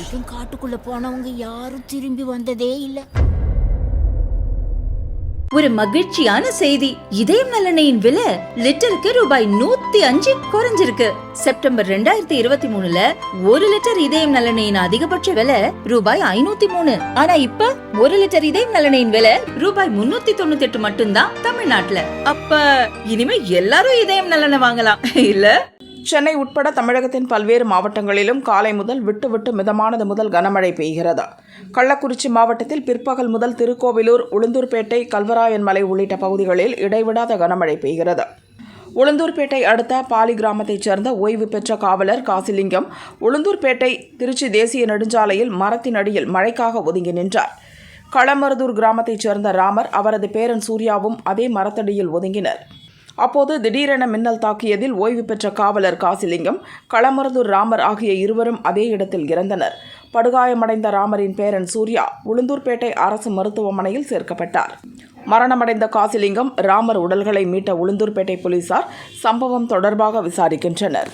வரைக்கும் காட்டுக்குள்ள போனவங்க யாரும் திரும்பி வந்ததே இல்லை. ஒரு மகிழ்ச்சியான செய்தி. இதயம் நல்லெண்ணெயின் விலை லிட்டருக்கு ரூபாய் 105 குறைஞ்சிருக்கு. செப்டம்பர் 2023ல 1 லிட்டர் இதயம் நல்லெண்ணெயின் அதிகபட்ச விலை ரூபாய் 503. ஆனா இப்ப 1 லிட்டர் இதயம் நல்லெண்ணெயின் விலை ரூபாய் 398 மட்டும்தான் தமிழ்நாட்டுல. அப்ப இனிமே எல்லாரும் இதயம் நல்லெண்ணெய் வாங்கலாம் இல்ல? சென்னை உட்பட தமிழகத்தின் பல்வேறு மாவட்டங்களிலும் காலை முதல் விட்டு மிதமானது முதல் கனமழை பெய்கிறது. கள்ளக்குறிச்சி மாவட்டத்தில் பிற்பகல் முதல் திருக்கோவிலூர், உளுந்தூர்பேட்டை, கல்வராயன் மலை உள்ளிட்ட பகுதிகளில் இடைவிடாத கனமழை பெய்கிறது. உளுந்தூர்பேட்டை அடுத்த பாலி கிராமத்தைச் சேர்ந்த ஓய்வு பெற்ற காவலர் காசிலிங்கம் உளுந்தூர்பேட்டை திருச்சி தேசிய நெடுஞ்சாலையில் மரத்தின் அடியில் மழைக்காக ஒதுங்கி நின்றார். களமருதூர் கிராமத்தைச் சேர்ந்த ராமர், அவரது பேரன் சூர்யாவும் அதே மரத்தடியில் ஒதுங்கினர். அப்போது திடீரென மின்னல் தாக்கியதில் ஓய்வு பெற்ற காவலர் காசிலிங்கம், களமருதூர் ராமர் ஆகிய இருவரும் அதே இடத்தில் இறந்தனர். படுகாயமடைந்த ராமரின் பேரன் சூர்யா உளுந்தூர்பேட்டை அரசு மருத்துவமனையில் சேர்க்கப்பட்டார். மரணமடைந்த காசிலிங்கம், ராமர் உடல்களை மீட்ட உளுந்தூர்பேட்டை போலீசார் சம்பவம் தொடர்பாக விசாரிக்கின்றனர்.